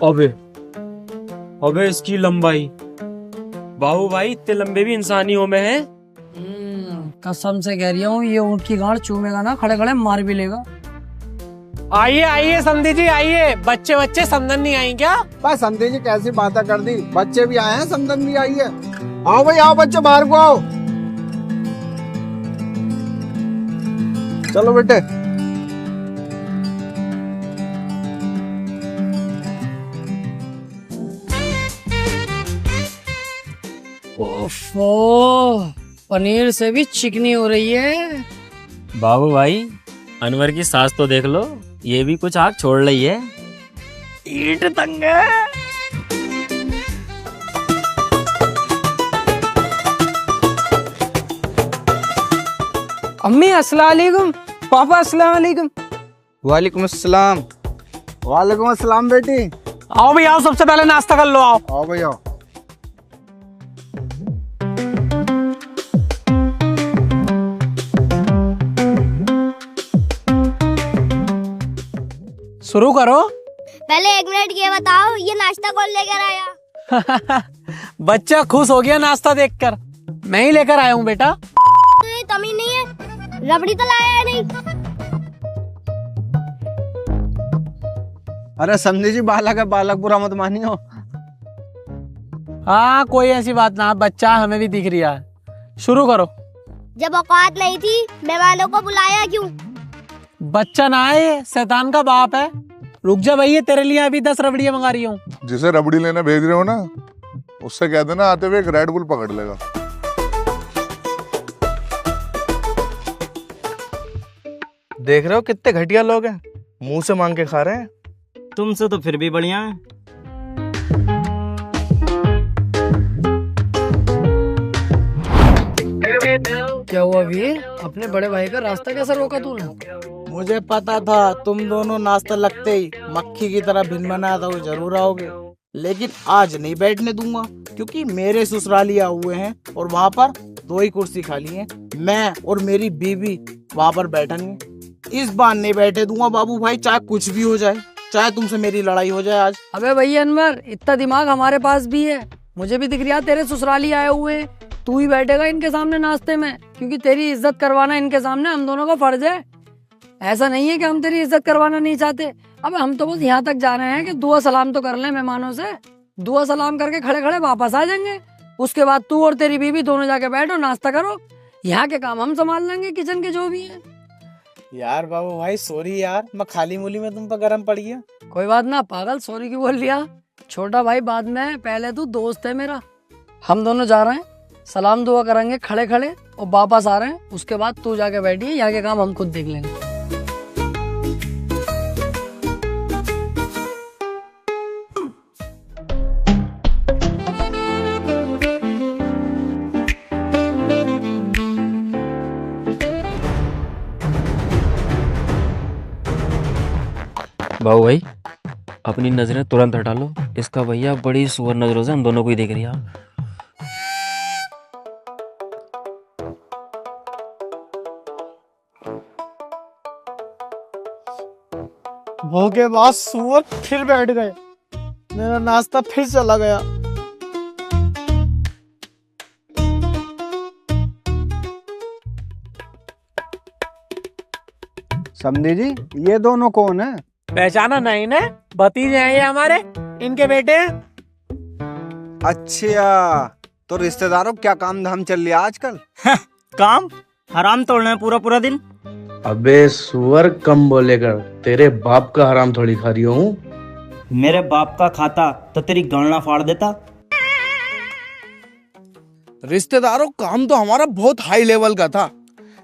अबे अबे इसकी लंबाई, बाबू भाई इतने लंबे भी इंसानियों में है। कसम से कह रही हूँ, ये ऊँट की गांड चूमेगा ना, खड़े खड़े मार भी लेगा। आइए आइए समधी जी आइए, बच्चे बच्चे समधन नहीं आई क्या? बस समधी जी कैसी बातें कर दी, बच्चे भी आए हैं, समधन भी आई है। आओ भाई आओ बच्चे, बाहर को आओ। चलो बेटे। ओफो, पनीर से भी चिकनी हो रही है। बाबू भाई अनवर की सास तो देख लो, ये भी कुछ आग छोड़ रही है। ईट तंग है। अम्मी अस्सलाम वालेकुम, पापा अस्सलाम वालेकुम। वालेकुम अस्सलाम। वालेकुम अस्सलाम बेटी। आओ भाई आओ, सबसे पहले नाश्ता कर लो, आओ। आओ भाई आओ। शुरू करो। पहले 1 मिनट ये बताओ, ये नाश्ता कौन लेकर आया? बच्चा खुश हो गया नाश्ता देखकर, मैं ही लेकर आया हूँ बेटा। तुझे तमीज नहीं है, रबड़ी तो लाया है नहीं। अरे समझी जी, बालक है बालक, बुरा मत मानियो। हाँ कोई ऐसी बात ना, बच्चा हमें भी दिख रहा है। शुरू करो। जब औकात नहीं थी, मेहमानों को बुलाया क्यों? बच्चा ना आए, शैतान का बाप है। रुक जा भैया, तेरे लिए अभी 10 रबड़ियाँ मंगा रही हूँ। जिसे रबड़ी लेने भेज रहे हो ना, उससे कह देना आते हुए एक रेड बुल पकड़ लेगा। देख रहे हो कितने घटिया लोग हैं, मुंह से मांग के खा रहे हैं। तुमसे तो फिर भी बढ़िया है। क्या हुआ भी, अपने बड़े भाई का रास्ता कैसे रोका तूने? मुझे पता था तुम दोनों नाश्ता लगते ही मक्खी की तरह भिनभिना था वो जरूर आओगे, लेकिन आज नहीं बैठने दूंगा, क्योंकि मेरे ससुराली आए हुए हैं और वहाँ पर 2 ही कुर्सी खाली है। मैं और मेरी बीवी वहाँ पर बैठेंगे, इस बार नहीं बैठे दूंगा बाबू भाई, चाहे कुछ भी हो जाए, चाहे तुमसे मेरी लड़ाई हो जाए आज। अबे भैया अनवर, इतना दिमाग हमारे पास भी है, मुझे भी दिख रहा तेरे ससुराली आए हुए हैं, तू ही बैठेगा इनके सामने नाश्ते में, क्योंकि तेरी इज्जत करवाना इनके सामने हम दोनों का फर्ज है। ऐसा नहीं है कि हम तेरी इज्जत करवाना नहीं चाहते। अब हम तो बस यहाँ तक जा रहे हैं कि दुआ सलाम तो कर लें मेहमानों से, दुआ सलाम करके खड़े खड़े वापस आ जाएंगे। उसके बाद तू और तेरी बीवी दोनों जाके बैठो, नाश्ता करो, यहाँ के काम हम संभाल लेंगे, किचन के जो भी है। यार बाबू भाई सॉरी यार, मैं खाली मूली में तुम पर गर्म पड़ गया। कोई बात ना पागल, सॉरी क्यों बोल लिया? छोटा भाई बाद में, पहले तू दोस्त है मेरा। हम दोनों जा रहे हैं, सलाम दुआ करेंगे खड़े खड़े और वापस आ रहे हैं। उसके बाद तू जाके बैठिए, यहाँ के काम हम खुद देख लेंगे। बाबू भाई अपनी नजरें तुरंत हटा लो, इसका भैया बड़ी सुअर नजरों से हम दोनों को ही देख रही है। भोगे बाद सुअर फिर बैठ गए, मेरा नाश्ता फिर चला गया। समझी जी, ये दोनों कौन है? पहचाना नहीं ने? भतीजे हैं ये हमारे, इनके बेटे हैं। अच्छा, तो रिश्तेदारों क्या काम धाम चल रहा आजकल? काम हराम तोड़ना है पूरा पूरा दिन। अबे सुअर कम बोलेगा, तेरे बाप का हराम थोड़ी खा रही हूँ। मेरे बाप का खाता तो तेरी गणना फाड़ देता। रिश्तेदारों, काम तो हमारा बहुत हाई लेवल का था,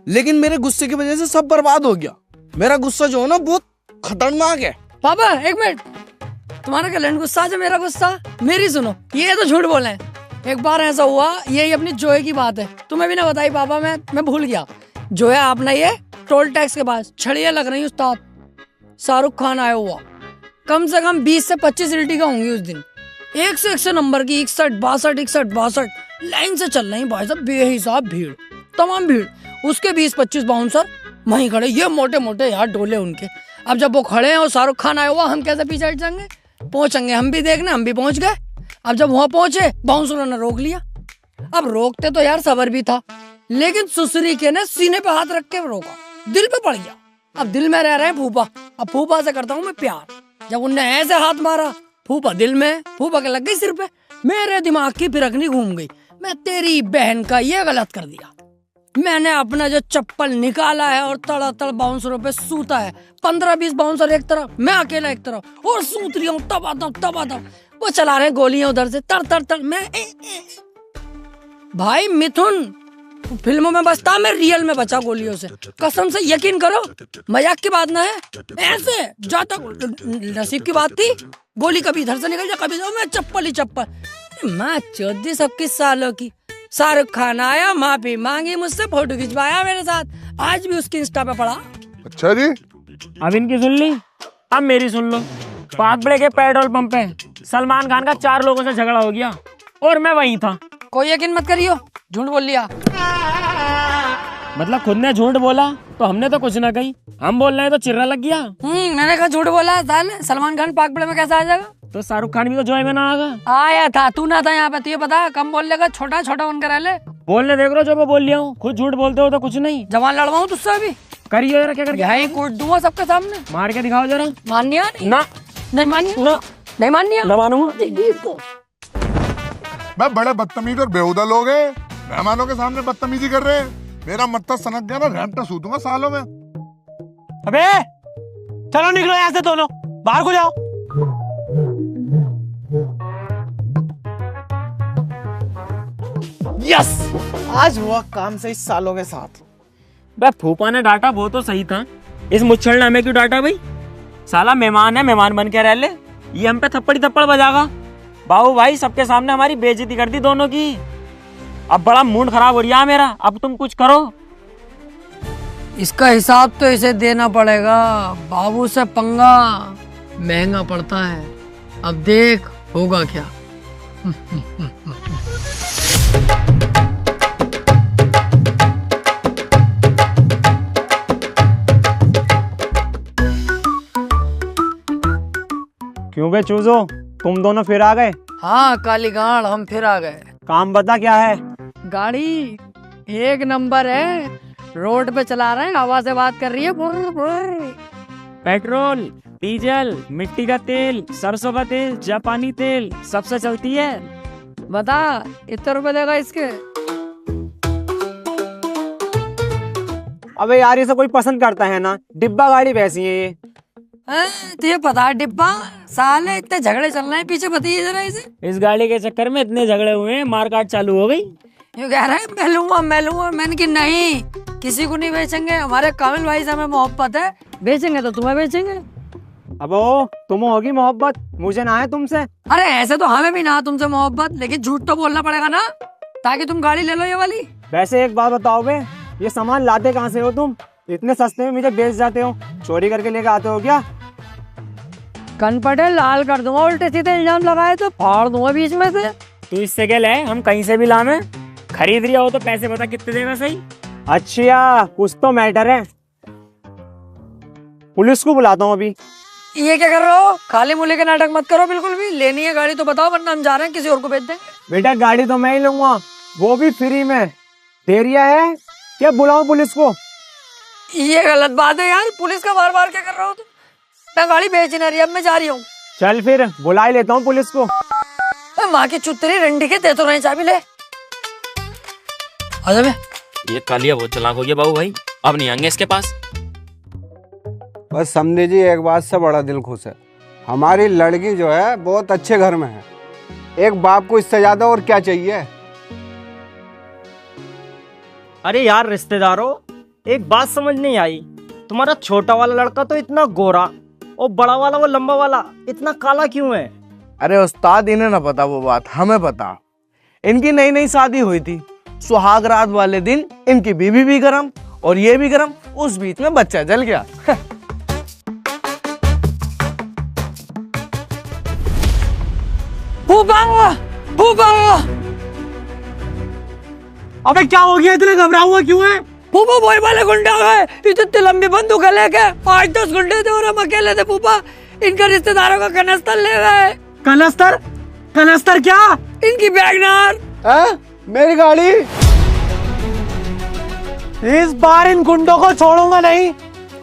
लेकिन मेरे गुस्से की वजह से सब बर्बाद हो गया। मेरा गुस्सा जो है ना बहुत खतरनाक है। पापा एक मिनट, तुम्हारा कैलेंडर गुस्सा है, मेरा गुस्सा। मेरी सुनो, ये तो झूठ बोले हैं। एक बार ऐसा हुआ, यही अपनी जोए की बात है, तुम्हें भी ना बताई पापा, मैं भूल गया। जोया अपना ये टोल टैक्स के पास छड़ियाँ लग रही उस्ताद, शाहरुख खान आया हुआ, कम से कम 20 से 25 सीटी का होंगी उस दिन। 100 नंबर की 61 लाइन से चल रही भाई साहब, बेहिसाब भीड़, तमाम भीड़। उसके 20-25 बाउंसर वहीं खड़े, ये मोटे मोटे यार डोले उनके। अब जब वो खड़े हैं और शाहरुख खान आया हुआ, हम कैसे पीछे हट जाएंगे? पहुंचेंगे हम भी देखने, हम भी पहुंच गए। अब जब वहां पहुंचे, बाउंसरों ने रोक लिया। अब रोकते तो यार सबर भी था, लेकिन सुसरी के ने सीने पे हाथ रख के रोका, दिल पे पड़ गया। अब दिल में रह रहे हैं फूफा, अब फूफा से करता हूँ मैं प्यार। जब उनने ऐसे हाथ मारा, फूफा दिल में, फूफा के लग गई सिर पे। मेरे दिमाग की फिरकनी घूम गई, मैं तेरी बहन का ये गलत कर दिया। मैंने अपना जो चप्पल निकाला है और तड़ातड़ बाउंसरों पे सूता है। 15-20 बाउंसर एक तरफ, मैं अकेला एक तरफ, और सूत रही हूँ तब। वो चला रहे गोलियां उधर से, तर मैं भाई मिथुन फिल्मों में बचता, मैं रियल में बचा गोलियों से। कसम से यकीन करो, मजाक की बात ना है। ऐसे जाता नसीब की बात थी, गोली कभी इधर से निकल जाए, कभी मैं चप्पल ही चप्पल। मैं 14-21 सालों की, शाहरुख खान आया, माफी मांगी मुझसे, फोटो खिंचवाया मेरे साथ, आज भी उसकी इंस्टा पे पड़ा। अच्छा जी, अब इनकी सुन ली, अब मेरी सुन लो। पागबड़े के पेट्रोल पंप पे सलमान खान का 4 लोगों से झगड़ा हो गया और मैं वहीं था। कोई यकीन मत करियो, झूठ बोल लिया। मतलब खुद ने झूठ बोला तो हमने तो कुछ ना कही, हम बोल रहे हैं तो चिर्रा लग गया। मैंने कहा झूठ बोला, सलमान खान पागबड़े में कैसे आ जाएगा? तो शाहरुख खान भी तो जोए में ना आया था, तू ना था यहाँ पे, तुझे पता है, कम बोल लेगा, छोटा उनका रह ले। बोलने देख रहे हो, जो मैं बोल लिया हूँ, खुद झूठ बोलते हो तो कुछ नहीं। जवान लड़वाऊँ तुझसे अभी? करिए जरा, क्या करके यही कूट दूंगा सबके सामने, मार के दिखाओ जरा। मानिया ना, नहीं मानिया, नहीं मानिया, ना मानूंगा। मैं बड़े बदतमीज और बेहुदा लोग हैं, मेहमानों के सामने बदतमीजी कर रहे हैं। मेरा मत्था सनक गया ना, रैंपटा सूतूंगा सालों में। अबे चलो निकलो यहाँ से दोनों, बाहर को जाओ। यस, आज हुआ काम से इस सालों के साथ। बे फूफा ने डांटा वो तो सही था, इस मुच्छल ने हमें क्यों डांटा भाई? साला मेहमान है, मेहमान बन के रह ले, ये हम पे थप्पड़ बजागा। बाबू भाई सबके सामने हमारी बेइज्जती कर दी दोनों की। अब बड़ा मूड खराब हो रहा है मेरा, अब तुम कुछ करो। इसका हिसाब तो इसे देना पड़ेगा, बाबू से पंगा महंगा पड़ता है। अब देख होगा क्या। क्यों बे चूजो, तुम दोनों फिर आ गए? हाँ काली गाड़, हम फिर आ गए। काम बता क्या है? गाड़ी एक नंबर है, रोड पे चला रहे हैं, हवा से बात कर रही है। पेट्रोल, डीजल, मिट्टी का तेल, सरसों का तेल, जापानी तेल, सबसे चलती है। बता इतने रुपए देगा इसके? अबे यार इसे कोई पसंद करता है ना, डिब्बा गाड़ी वैसी है ये। तुझे पता है डिब्बा? साले इतने झगड़े चल रहे हैं, पीछे बताइए जरा इसे। इस गाड़ी के चक्कर में इतने झगड़े हुए हैं, मारकाट चालू हो गई। ये कह रहा है मैं लूंगा। मैंने कि नहीं, किसी को नहीं बेचेंगे, हमारे कामिल भाई से हमें मोहब्बत है, बेचेंगे तो तुम्हें बेचेंगे। अब तुम होगी मोहब्बत, मुझे ना है तुमसे। अरे ऐसे तो हमें भी ना तुमसे मोहब्बत, लेकिन झूठ तो बोलना पड़ेगा ना, ताकि तुम गाड़ी ले लो ये वाली। वैसे एक बात बताओ बे, ये सामान लाते कहाँ से हो तुम? इतने सस्ते में मुझे बेच जाते हो, चोरी करके लेके आते हो क्या? कन पटे लाल कर दूंगा, उल्टे सीधे इल्जाम लगाए तो फाड़ दूंगा बीच में से। तू इससे क्या ले, हम कहीं से भी लामे। खरीद रिया हो तो पैसे बता कितने देगा सही। अच्छा कुछ तो मैटर है, पुलिस को बुलाता हूँ अभी। ये क्या कर रहे हो? खाली मुले के नाटक मत करो बिल्कुल भी। लेनी है गाड़ी तो बताओ, वरना हम जा रहे हैं, किसी और को भेज दें। बेटा गाड़ी तो मैं ही लूंगा, वो भी फ्री में। देरिया है क्या, बुलाऊं पुलिस को? ये गलत बात है यार, पुलिस का बार बार क्या कर रहा हो तुम? मैं गाड़ी भेज नहीं रही, अब मैं जा रही हूँ। चल फिर बुला ही लेता हूँ पुलिस को। माँ की चुतरी रंडी के दे तो रहे, चाबी ले। आजा बे। ये कालिया बहुत चालाक हो गया बाबू भाई, अब नहीं आएंगे इसके पास। बस समझे जी, एक बात से बड़ा दिल खुश है, हमारी लड़की जो है बहुत अच्छे घर में है। एक बाप को इससे ज्यादा और क्या चाहिए। अरे यार रिश्तेदारों, एक बात समझ नहीं आई, तुम्हारा छोटा वाला लड़का तो इतना गोरा और बड़ा वाला वो लंबा वाला इतना काला क्यों है? अरे उस्ताद, इन्हें ना पता वो बात, हमें पता। इनकी नई नई शादी हुई थी, सुहाग रात वाले दिन इनकी बीवी भी गरम और ये भी गरम, उस बीच में बच्चा जल गया। फूफा, फूफा। अबे क्या हो गया, इतने घबरा हुआ क्यों है? फूफा वही वाले गुंडे आ गए, इतनी लंबी बंदूक लेके। 8-10 गुंडे थे और हम अकेले थे फूफा। इनका रिश्तेदारों का कनस्तर ले गए। कनस्तर? कनस्तर क्या? इनकी बैगनार। मेरी गाड़ी। इस बार इन गुंडों को छोड़ूंगा नहीं,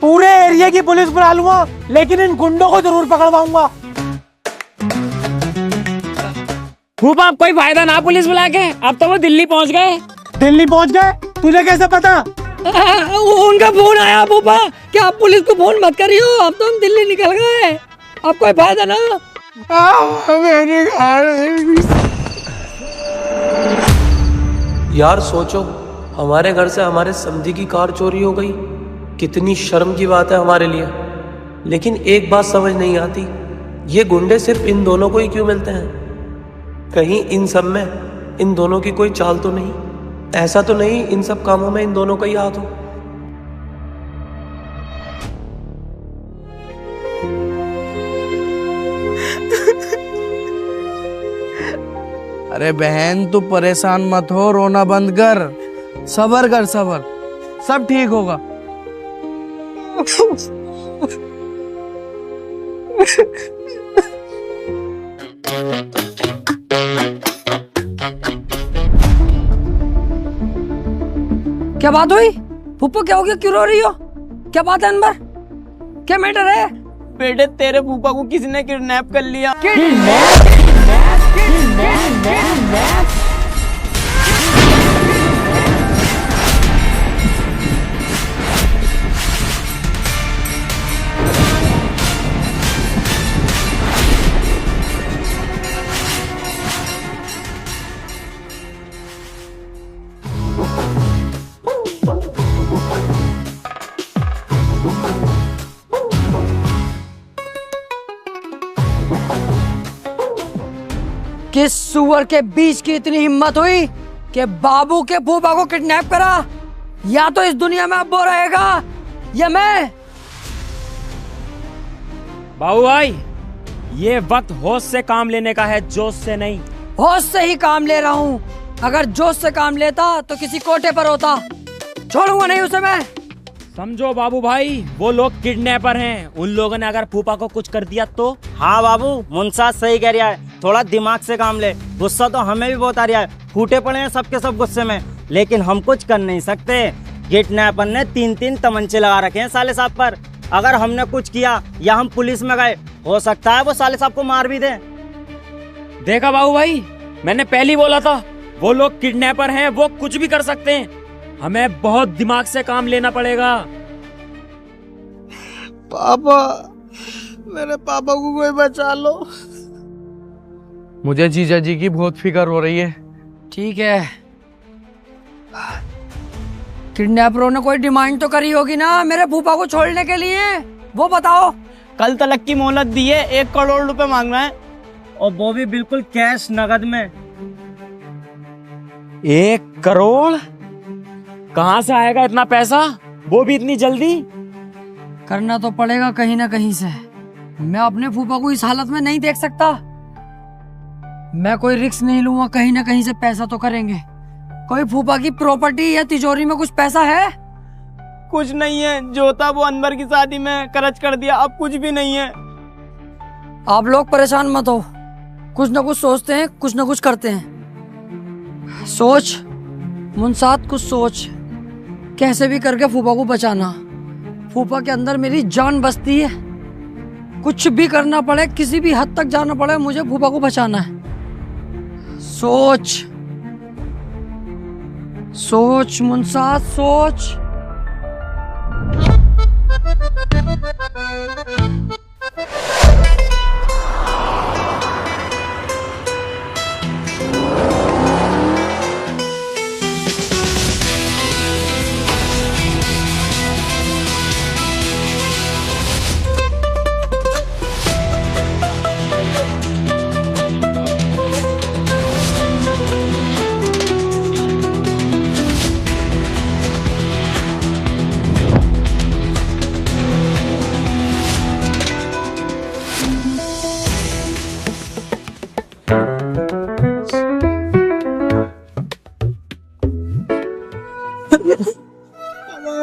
पूरे एरिया की पुलिस बुला लूंगा, लेकिन इन गुंडों को जरूर पकड़वाऊंगा। फूफा अब कोई फायदा ना पुलिस बुला के, अब तो वो दिल्ली पहुंच गए। दिल्ली पहुंच गए? तुझे कैसे पता? उनका फोन आया फूफा कि आप पुलिस को फोन मत करियो, अब तो हम दिल्ली निकल गए, अब कोई फायदा ना। यार सोचो, हमारे घर से हमारे समधी की कार चोरी हो गई, कितनी शर्म की बात है हमारे लिए। लेकिन एक बात समझ नहीं आती, ये गुंडे सिर्फ इन दोनों को ही क्यों मिलते हैं? कहीं इन सब में इन दोनों की कोई चाल तो नहीं? ऐसा तो नहीं इन सब कामों में इन दोनों का ही हाथ हो? अरे बहन तू परेशान मत हो, रोना बंद कर, सबर कर, सबर, सब ठीक होगा। क्या बात हुई फूफा, क्या हो गया, क्यों रो रही हो? क्या बात है अनवर, क्या मैटर है? बेटे तेरे फूफा को किसी ने किडनैप कर लिया। किस सुअर के बीच की इतनी हिम्मत हुई कि बाबू के फूफा को किडनैप करा? या तो इस दुनिया में अब वो रहेगा या मैं। बाबू भाई, ये वक्त होश से काम लेने का है, जोश से नहीं। होश से ही काम ले रहा हूँ, अगर जोश से काम लेता तो किसी कोटे पर होता, छोड़ूंगा नहीं उसे मैं। समझो बाबू भाई, वो लोग किडनैपर हैं, उन लोगों ने अगर फूफा को कुछ कर दिया तो। हाँ बाबू, मुंसाद सही कह रहा है, थोड़ा दिमाग से काम ले। गुस्सा तो हमें भी बहुत आ रहा है, फूटे पड़े हैं सबके सब गुस्से में, लेकिन हम कुछ कर नहीं सकते। किडनैपर ने 3-3 तमंचे लगा रखे हैं साले साहब पर। अगर हमने कुछ किया या हम पुलिस में गए, हो सकता है वो साले साहब को मार भी दे। देखा बाबू भाई, मैंने पहले ही बोला था, वो लोग किडनैपर हैं, वो कुछ भी कर सकते हैं। हमें बहुत दिमाग से काम लेना पड़ेगा। पापा, मेरे पापा को कोई बचा लो। मुझे जीजा जी की बहुत फिक्र हो रही है। ठीक है, किडनैपरों ने कोई डिमांड तो करी होगी ना मेरे फूफा को छोड़ने के लिए, वो बताओ। कल तलक की मोहलत दी है, 1 करोड़ रुपए मांगना है, और वो भी बिल्कुल कैश नगद में। 1 करोड़? कहाँ से आएगा इतना पैसा, वो भी इतनी जल्दी? करना तो पड़ेगा कहीं ना कहीं से। मैं अपने फूफा को इस हालत में नहीं देख सकता। मैं कोई रिस्क नहीं लूंगा, कहीं ना कहीं से पैसा तो करेंगे। कोई फूफा की प्रॉपर्टी या तिजोरी में कुछ पैसा है? कुछ नहीं है, जो था वो अनवर की शादी में खर्च कर दिया, अब कुछ भी नहीं है। आप लोग परेशान मत हो, कुछ ना कुछ सोचते हैं, कुछ ना कुछ करते हैं। सोच मुनसात, कुछ सोच, कैसे भी करके फूफा को बचाना। फूफा के अंदर मेरी जान बसती है, कुछ भी करना पड़े, किसी भी हद तक जाना पड़े, मुझे फूफा को बचाना है। सोच सोच मुनसात, सोच।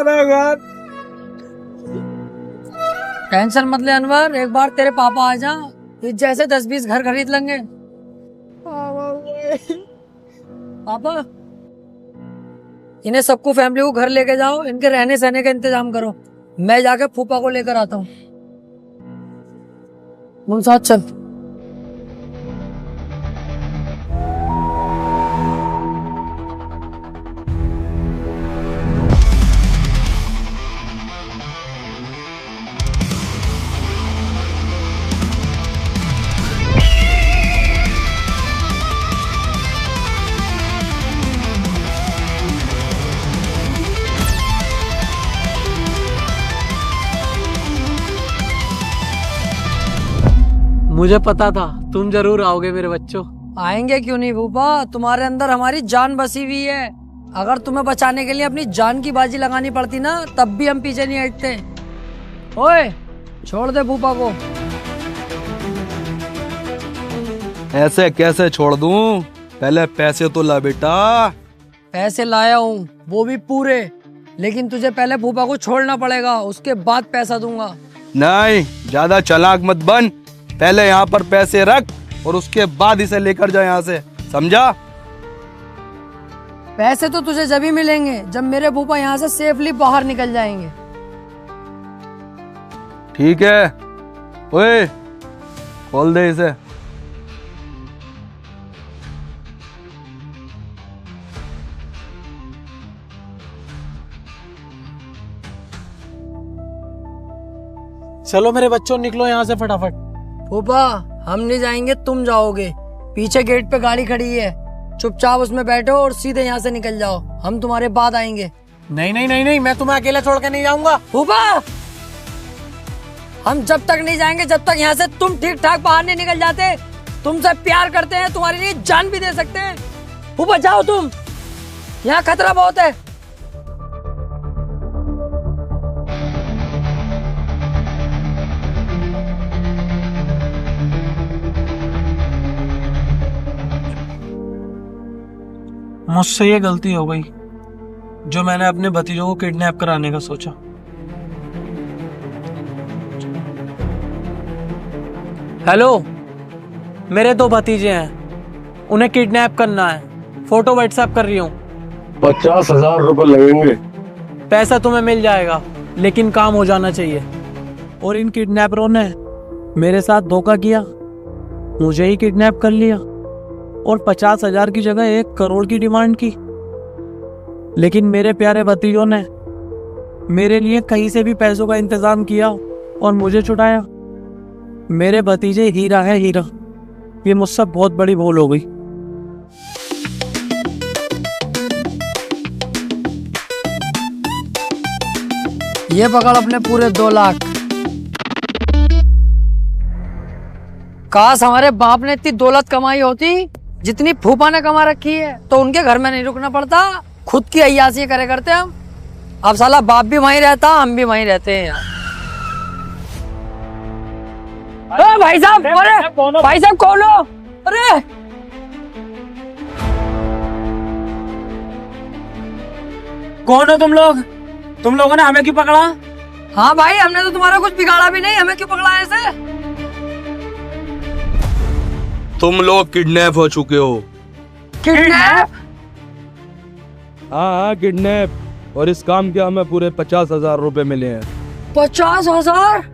हमारा घर। टेंशन मत ले अनवर, एक बार तेरे पापा आ जा, इस जैसे 10-20 घर खरीद लेंगे। पापा, इन्हें सबको, फैमिली को घर लेके जाओ, इनके रहने सहने का इंतजाम करो, मैं जाके फूफा को लेकर आता हूँ। मुनसात चल। मुझे पता था तुम जरूर आओगे मेरे बच्चों। आएंगे क्यों नहीं फूफा, तुम्हारे अंदर हमारी जान बसी हुई है। अगर तुम्हें बचाने के लिए अपनी जान की बाजी लगानी पड़ती ना, तब भी हम पीछे नहीं हटते। ओए, छोड़ दे फूफा को। ऐसे कैसे छोड़ दूं? पहले पैसे तो ला बेटा। पैसे लाया हूँ, वो भी पूरे, लेकिन तुझे पहले फूफा को छोड़ना पड़ेगा, उसके बाद पैसा दूंगा। नहीं, ज्यादा चालाक मत बन। पहले यहाँ पर पैसे रख और उसके बाद इसे लेकर जा यहाँ से, समझा? पैसे तो तुझे जब ही मिलेंगे जब मेरे फूफा यहाँ से सेफली बाहर निकल जाएंगे। ठीक है, ओए खोल दे इसे। चलो मेरे बच्चों, निकलो यहाँ से फटाफट। फूफा, हम नहीं जाएंगे, तुम जाओगे। पीछे गेट पे गाड़ी खड़ी है, चुपचाप उसमें बैठो और सीधे यहाँ से निकल जाओ, हम तुम्हारे बाद आएंगे। नहीं नहीं नहीं नहीं, मैं तुम्हें अकेला छोड़ के नहीं जाऊंगा। फूफा, हम जब तक नहीं जाएंगे जब तक यहाँ से तुम ठीक ठाक बाहर नहीं निकल जाते। तुमसे प्यार करते हैं, तुम्हारे लिए जान भी दे सकते हैं। फूफा जाओ तुम, यहाँ खतरा बहुत है। मुझसे ये गलती हो गई जो मैंने अपने भतीजों को किडनैप कराने का सोचा। हेलो, मेरे 2 भतीजे हैं, उन्हें किडनैप करना है। फोटो व्हाट्सएप कर रही हूँ। 50,000 रुपए लगेंगे। पैसा तुम्हें मिल जाएगा, लेकिन काम हो जाना चाहिए। और इन किडनैपरों ने मेरे साथ धोखा किया, मुझे ही किडनैप कर लिया और 50,000 की जगह 1 करोड़ की डिमांड की। लेकिन मेरे प्यारे भतीजों ने मेरे लिए कहीं से भी पैसों का इंतजाम किया और मुझे छुड़ाया। मेरे भतीजे हीरा है, हीरा। ये मुझसे बहुत बड़ी भूल हो गई। ये पकड़ अपने पूरे 2 लाख। काश हमारे बाप ने इतनी दौलत कमाई होती जितनी फूफा ने कमा रखी है, तो उनके घर में नहीं रुकना पड़ता, खुद की अय्यासी करे करते हम। अब साला बाप भी वहीं रहता, हम भी वहीं रहते हैं यार। भाई साहब, अरे भाई साहब कौन हो? अरे कौन हो तुम लोग? तुम लोगों ने हमें क्यों पकड़ा? हाँ भाई, हमने तो तुम्हारा कुछ बिगाड़ा भी नहीं, हमें क्यों पकड़ा ऐसे? तुम लोग किडनैप हो चुके हो। किडनैप? हाँ किडनैप, और इस काम के हमें पूरे 50,000 रुपए मिले हैं। 50,000?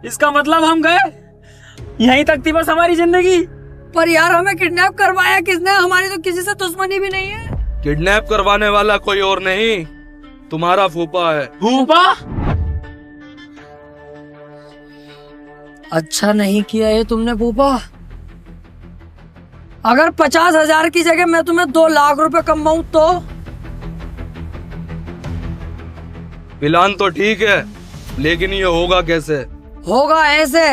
इसका मतलब हम गए, यहीं तक थी बस हमारी जिंदगी। पर यार हमें किडनैप करवाया किसने? हमारी तो किसी से दुश्मनी भी नहीं है। किडनैप करवाने वाला कोई और नहीं, तुम्हारा फूफा है। फूफा? अच्छा नहीं किया ये तुमने फूफा। अगर 50,000 की जगह मैं तुम्हें 2 लाख रुपए कमाऊं तो? प्लान तो ठीक है, लेकिन ये होगा कैसे? होगा ऐसे,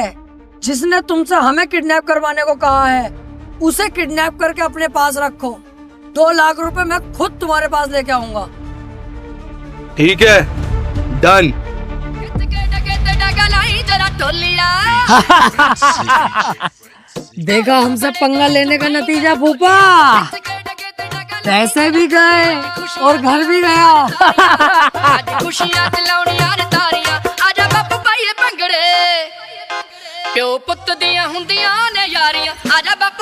जिसने तुमसे हमें किडनैप करवाने को कहा है उसे किडनैप करके अपने पास रखो। 2 लाख रुपए मैं खुद तुम्हारे पास लेके आऊंगा। ठीक है, डन। देखा हमसे पंगा लेने का नतीजा फूफा, पैसे भी गए और घर भी गया। खुशियां चलाउणियां रे तारियां, आजा बापू पाई भंगड़े, प्यो पुੱਤ ਦੀਆਂ ਹੁੰਦੀਆਂ ਨੇ ਯਾਰੀਆਂ, आजा बापू